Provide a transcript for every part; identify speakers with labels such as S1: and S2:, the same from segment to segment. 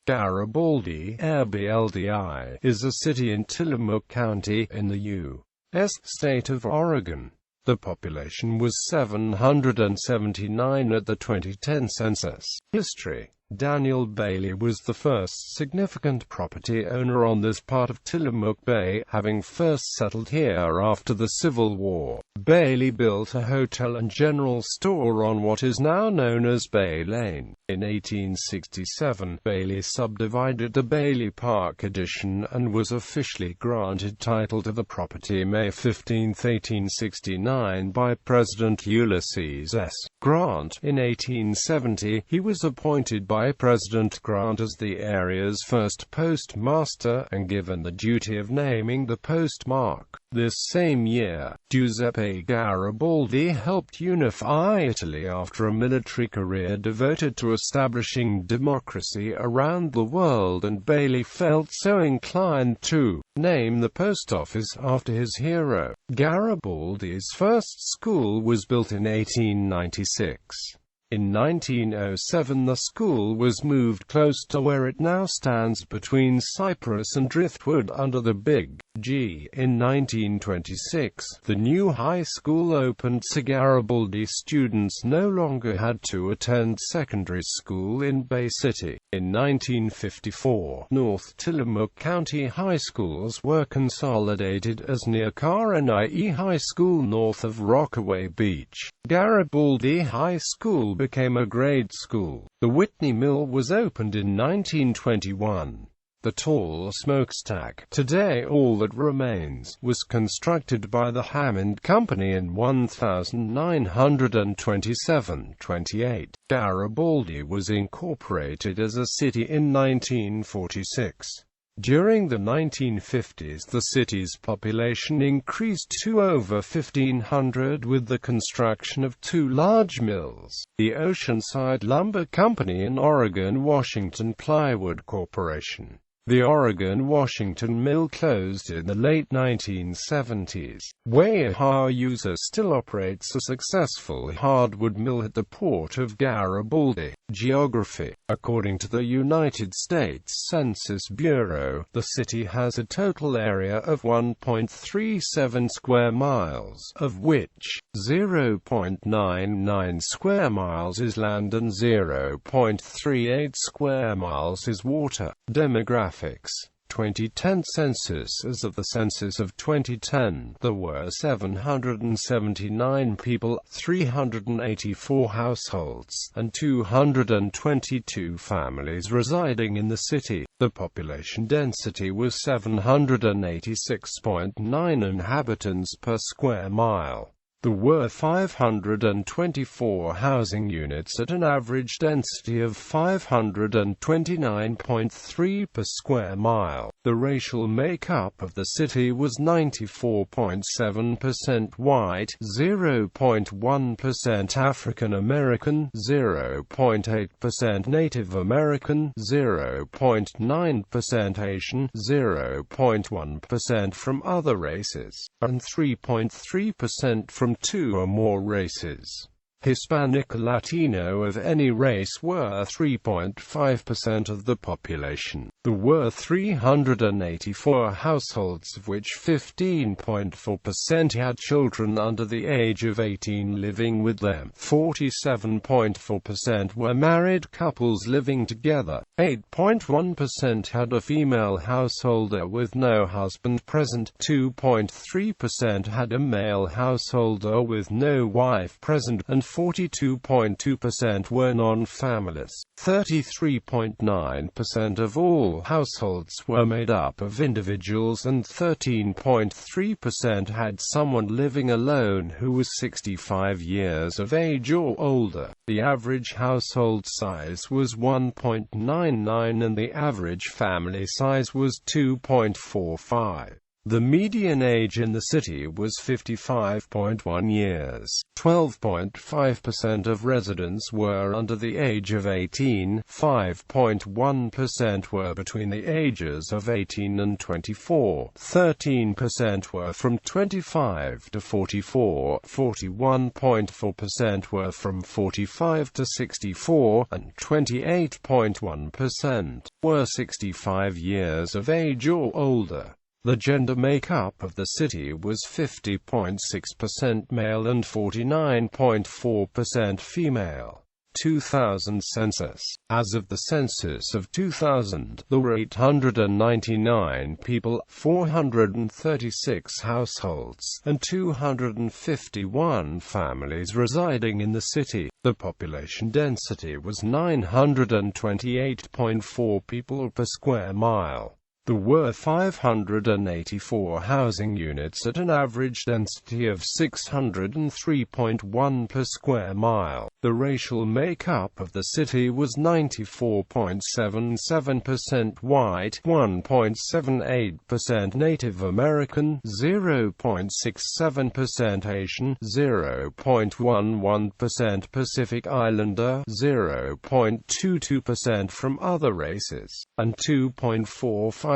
S1: Garibaldi, ɛbɔːldi, is a city in Tillamook County, in the U.S. state of Oregon. The population was 779 at the 2010 census. History: Daniel Bailey was the first significant property owner on this part of Tillamook Bay, having first settled here after the Civil War. Bailey built a hotel and general store on what is now known as Bay Lane. In 1867, Bailey subdivided the Bailey Park addition and was officially granted title to the property May 15, 1869 by President Ulysses S. Grant. In 1870, he was appointed by President Grant as the area's first postmaster, and given the duty of naming the postmark. This same year, Giuseppe Garibaldi helped unify Italy after a military career devoted to establishing democracy around the world, and Bailey felt so inclined to name the post office after his hero. Garibaldi's first school was built in 1896. In 1907 the school was moved close to where it now stands between Cypress and Driftwood under the Big G. In 1926, the new high school opened so Garibaldi students no longer had to attend secondary school in Bay City. In 1954, North Tillamook County high schools were consolidated as near Ɡárᵻ High School north of Rockaway Beach. Garibaldi High School became a grade school. The Whitney Mill was opened in 1921. The tall smokestack, today all that remains, was constructed by the Hammond Company in 1927-28. Garibaldi was incorporated as a city in 1946. During the 1950s the city's population increased to over 1,500 with the construction of two large mills, the Oceanside Lumber Company and Oregon-Washington Plywood Corporation. The Oregon-Washington Mill closed in the late 1970s. Weyahayusa still operates a successful hardwood mill at the port of Garibaldi. Geography: according to the United States Census Bureau, the city has a total area of 1.37 square miles, of which 0.99 square miles is land and 0.38 square miles is water. Demographics: 2010 census. As of the census of 2010, there were 779 people, 384 households, and 222 families residing in the city. The population density was 786.9 inhabitants per square mile. There were 524 housing units at an average density of 529.3 per square mile. The racial makeup of the city was 94.7% white, 0.1% African American, 0.8% Native American, 0.9% Asian, 0.1% from other races, and 3.3% from two or more races. Hispanic or Latino of any race were 3.5% of the population. There were 384 households, of which 15.4% had children under the age of 18 living with them. 47.4% were married couples living together. 8.1% had a female householder with no husband present. 2.3% had a male householder with no wife present, and 42.2% were non-families. 33.9% of all households were made up of individuals, and 13.3% had someone living alone who was 65 years of age or older. The average household size was 1.99 and the average family size was 2.45. The median age in the city was 55.1 years. 12.5% of residents were under the age of 18, 5.1% were between the ages of 18 and 24, 13% were from 25 to 44, 41.4% were from 45 to 64, and 28.1% were 65 years of age or older. The gender makeup of the city was 50.6% male and 49.4% female. 2000 census. As of the census of 2000, there were 899 people, 436 households, and 251 families residing in the city. The population density was 928.4 people per square mile. There were 584 housing units at an average density of 603.1 per square mile. The racial makeup of the city was 94.77% white, 1.78% Native American, 0.67% Asian, 0.11% Pacific Islander, 0.22% from other races, and 2.45%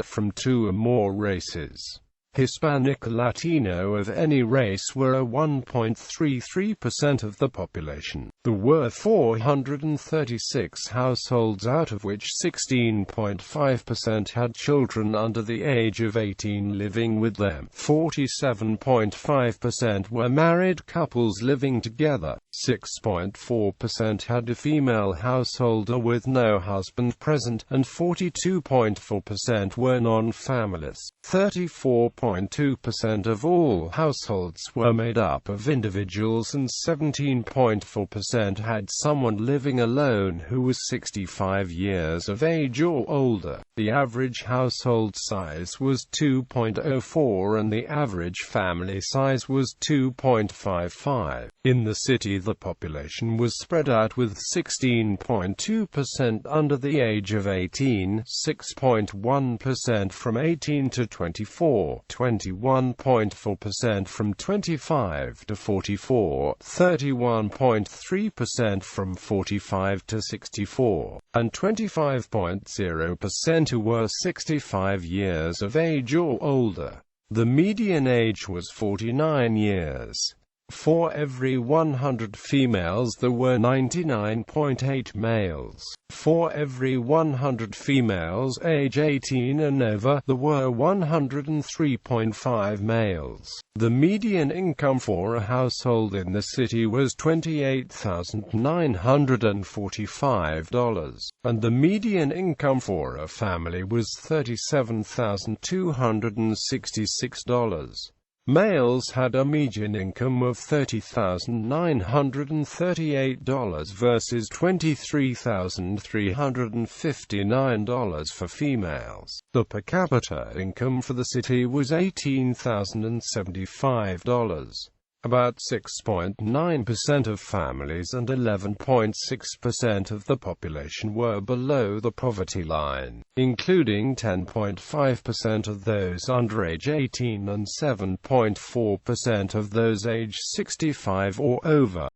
S1: from two or more races. Hispanic or Latino of any race were 1.33% of the population. There were 436 households, out of which 16.5% had children under the age of 18 living with them. 47.5% were married couples living together. 6.4% had a female householder with no husband present, and 42.4% were non-families. 34.2% of all households were made up of individuals, and 17.4% had someone living alone who was 65 years of age or older. The average household size was 2.04 and the average family size was 2.55. In the city, the population was spread out with 16.2% under the age of 18, 6.1% from 18 to 24, 21.4% from 25 to 44, 31.3% from 45 to 64, and 25.0% who were 65 years of age or older. The median age was 49 years. For every 100 females there were 99.8 males. For every 100 females age 18 and over, there were 103.5 males. The median income for a household in the city was $28,945, and the median income for a family was $37,266. Males had a median income of $30,938 versus $23,359 for females. The per capita income for the city was $18,075. About 6.9% of families and 11.6% of the population were below the poverty line, including 10.5% of those under age 18 and 7.4% of those age 65 or over.